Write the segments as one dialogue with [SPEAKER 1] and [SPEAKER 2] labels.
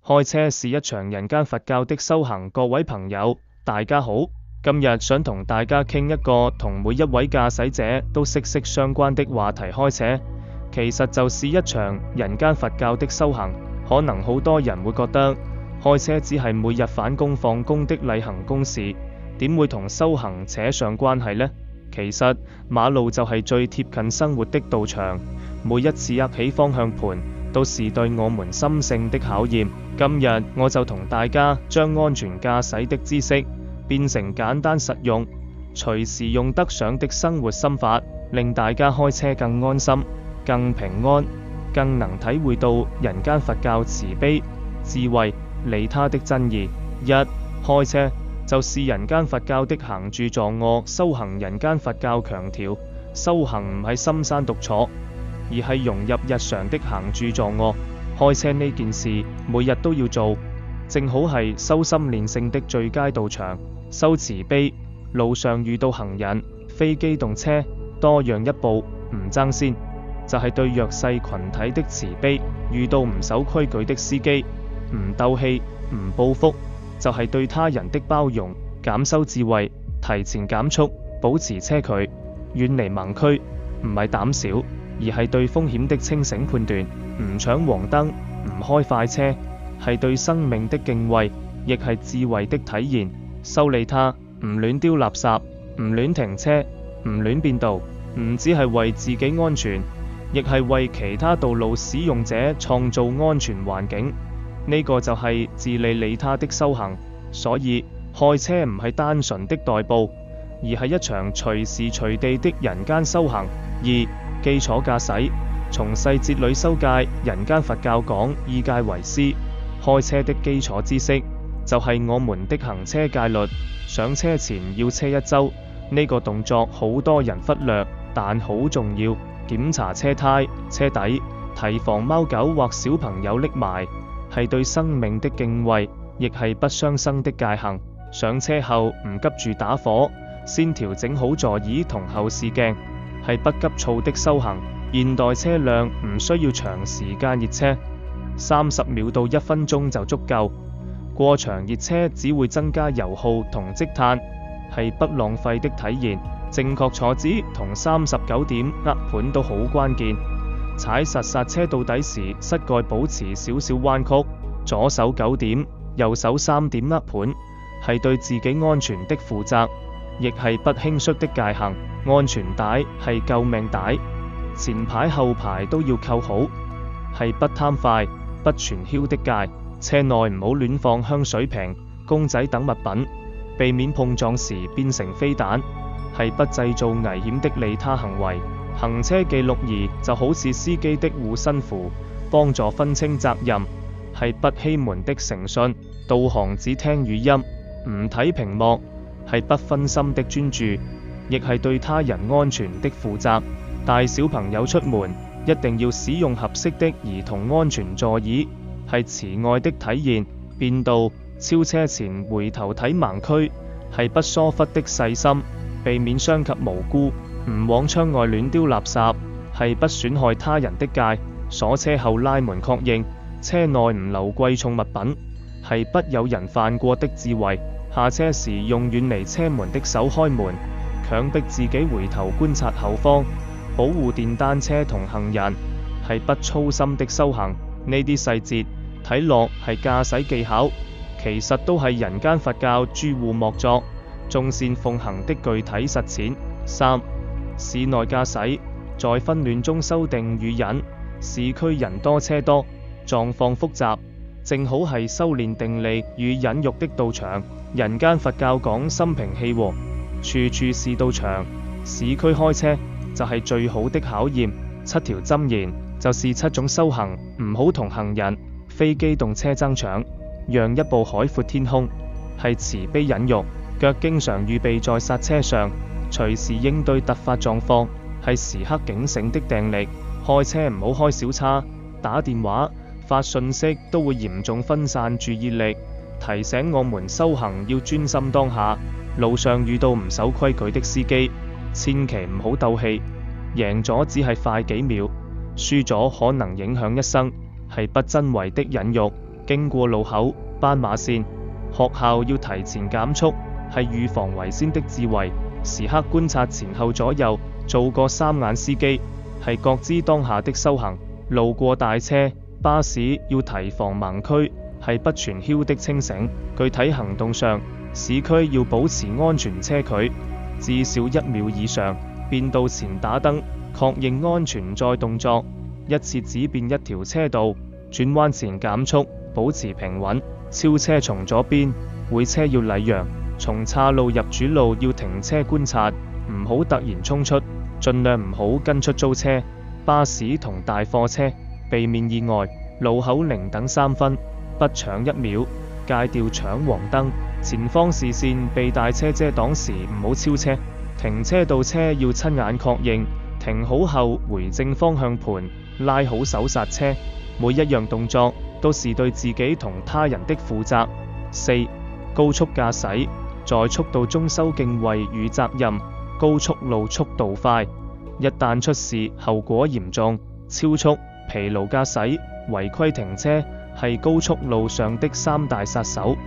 [SPEAKER 1] 開車是一場人間佛教的修行。各位朋友，大家好，今日想同大家傾一個同每一位駕駛者都息息相關的話題。開車其實就是一場人間佛教的修行。可能好多人會覺得開車只係每日返工放工的例行公事，點會同修行扯上關係呢？其實馬路就係最貼近生活的道場，每一次握起方向盤都是對我們心性的考驗。今日我就同大家將安全駕駛的知識變成簡單實用、隨時用得上的生活心法，令大家開車更安心、更平安，更能體會到人間佛教慈悲、智慧、利他的真義。一、開車就是人間佛教的行住坐臥修行。人間佛教強調修行唔係深山獨坐，而係融入日常的行住坐臥。開車呢件事每日都要做，正好係修心練性的最佳道場。修慈悲，路上遇到行人、非機動車，多讓一步，唔爭先，就係對弱勢群體的慈悲。遇到唔守規矩的司機，唔鬥氣、唔報復，就係對他人的包容。減修智慧，提前減速，保持車距，遠離盲區，唔係膽小，而係對風險的清醒判斷。唔搶黃燈，唔開快車，係對生命的敬畏，亦係智慧的體現。修利他，唔亂丟垃圾，唔亂停車，唔亂變道，唔只係為自己安全，亦係為其他道路使用者創造安全環境。呢個就係自利利他的修行。所以開車唔係單純的代步，而係一場隨時隨地的人間修行。二、基礎駕駛，從細節裏修戒。人間佛教講以戒為師，開車的基礎知識就係我們的行車戒律。上車前要車一周，呢個動作好多人忽略，但好重要。檢查車胎、車底，提防貓狗或小朋友匿埋，係對生命的敬畏，亦係不傷生的戒行。上車後唔急住打火，先調整好座椅同後視鏡，係不急躁的修行。現代車輛唔需要長時間熱車，30秒到1分鐘就足夠。過長熱車只會增加油耗同積碳，係不浪費的體現。正確坐姿同39點握盤都好關鍵。踩實剎車到底時，膝蓋保持少少彎曲，左手9點，右手3點握盤，係對自己安全的負責，亦係不輕率的戒行。安全帶係救命帶，前排後排都要扣好，係不貪快、不傳囂的戒。車內唔好亂放香水瓶、公仔等物品，避免碰撞時變成飛彈，係不製造危險的利他行為。行車記錄儀就好似司機的護身符，幫助分清責任，係不欺瞞的誠信。導航只聽語音，唔睇屏幕，係不分心的專注，亦係對他人安全的負責。帶小朋友出門一定要使用合適的兒童安全座椅，係慈愛的體現。變道、超車前回頭睇盲區，係不疏忽的細心，避免傷及無辜。唔往窗外亂丟垃圾，係不損害他人的戒。鎖車後拉門確認，車內唔留貴重物品，係不有人犯過的智慧。下車時用遠離車門的手開門，強迫自己回頭觀察後方，保護電單車同行人，係不粗心的修行。呢啲細節睇落係駕駛技巧，其實都係人間佛教諸護莫作、眾善奉行的具體實踐。三、市內駕駛，在紛亂中修定與忍。市區人多車多，狀況複雜，正好係修練定力與忍辱的道場。人間佛教講心平氣和，處處是道場。市區開車就係最好的考驗。7條箴言就是7種修行，唔好同行人、非機動車爭搶，讓一步海闊天空，係慈悲忍辱。腳經常預備在剎車上，隨時應對突發狀況，係時刻警醒的定力。開車唔好開小差，打電話、發訊息都會嚴重分散注意力，提醒我們修行要專心當下。路上遇到唔守規矩的司機，千祈唔好鬥氣，贏咗只係快幾秒，輸咗可能影響一生，係不真為的忍辱。經過路口、斑馬線。學校要提前減速，係預防為先的智慧。時刻觀察前後左右，做個三眼司機，係覺知當下的修行。路過大車、巴士要提防盲區，係不全囂的清醒。具體行動上，市區要保持安全車距，至少1秒以上。變道前打燈，確認安全再動作。一次只變一條車道，轉彎前減速，保持平穩。超車從左邊，會車要禮讓。從岔路入主路要停車觀察，唔好突然衝出，盡量唔好跟出租車、巴士同大貨車，避免意外。路口0等3分，不搶1秒，戒掉搶黃燈。前方視線被大車遮擋時唔好超車。停車倒車要親眼確認，停好後回正方向盤，拉好手剎車。每一樣動作都是對自己同他人的負責。4. 高速駕駛，在速度中修敬畏與責任。高速路速度快，一旦出事後果嚴重。超速、疲勞駕駛、違規停車係高速路上的3大殺手。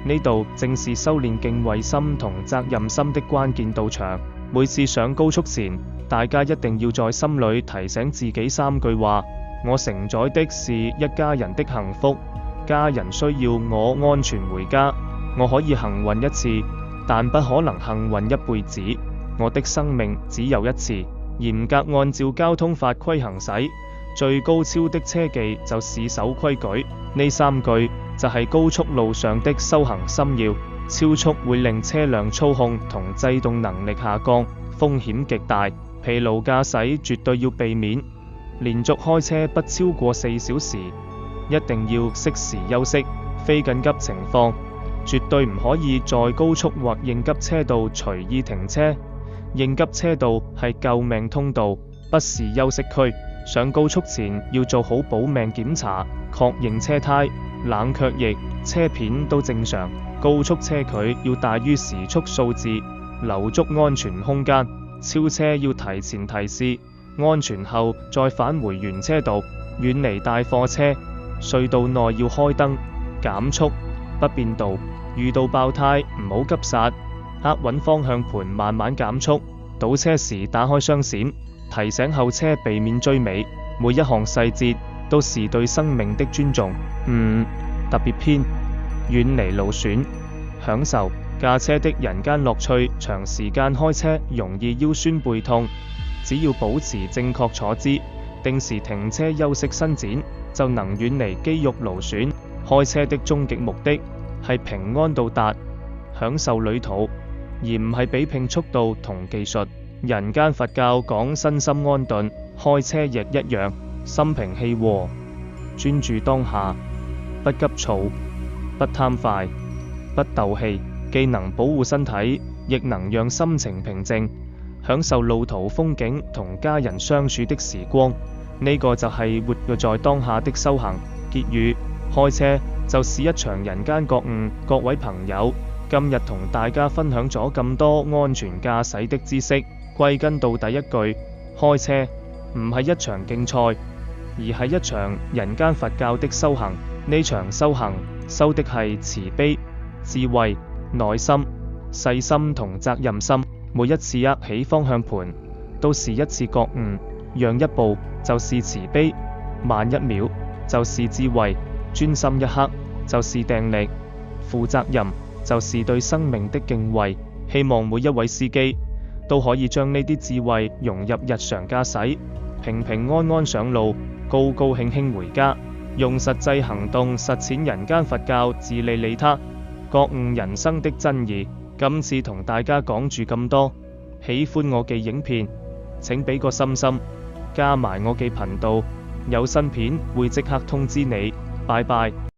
[SPEAKER 1] 呢度正是修煉敬畏心同責任心的關鍵道場。每次上高速前，大家一定要在心裏提醒自己3句話：我承載的是一家人的幸福，家人需要我安全回家。我可以幸運一次，但不可能幸運一輩子。我的生命只有一次。嚴格按照交通法規行駛，最高超的車技就是守規矩。呢3句就係高速路上的修行心要。超速會令車輛操控同制動能力下降，風險極大。疲勞駕駛絕對要避免。連續開車不超過4小時，一定要適時休息。非緊急情況，絕對唔可以在高速或應急車道隨意停車。應急車道係救命通道，不是休息區。上高速前要做好保命檢查，確認車胎、冷卻液、車片都正常。高速車距要大於時速數字，留足安全空間。超車要提前提示，安全後再返回原車道，遠離大貨車。隧道內要開燈，減速，不變道。遇到爆胎唔好急剎，握穩方向盤慢慢減速。倒車時打開雙閃，提醒後車避免追尾。每一項細節都是對生命的尊重。特別篇，遠離勞損，享受駕車的人間樂趣。長時間開車容易腰酸背痛，只要保持正確坐姿，定時停車休息伸展，就能遠離肌肉勞損。開車的終極目的係平安到達，享受旅途，而唔係比拼速度同技術。人間佛教講身心安頓，開車亦一樣，心平氣和，專注當下，不急躁，不貪快，不鬥氣，既能保護身體，亦能讓心情平靜，享受路途風景同家人相處的時光。呢個就係活在當下的修行。結語：開車就是一場人間覺悟。各位朋友，今日同大家分享咗咁多安全駕駛的知識，歸根到底一句：開車唔係一場競賽，而係一場人間佛教的修行。呢場修行修的係慈悲、智慧、耐心、細心同責任心。每一次握起方向盤都是一次覺悟，讓一步就是慈悲，慢一秒就是智慧，專心一刻就是定力，負責任就是對生命的敬畏。希望每一位司機都可以將呢啲智慧融入日常駕駛，平平安安上路，高高興興回家。用實際行動實踐人間佛教自利利他，覺悟人生的真義。今次同大家講住咁多，喜歡我嘅影片請俾個心心，加埋我嘅頻道，有新片會即刻通知你。拜拜。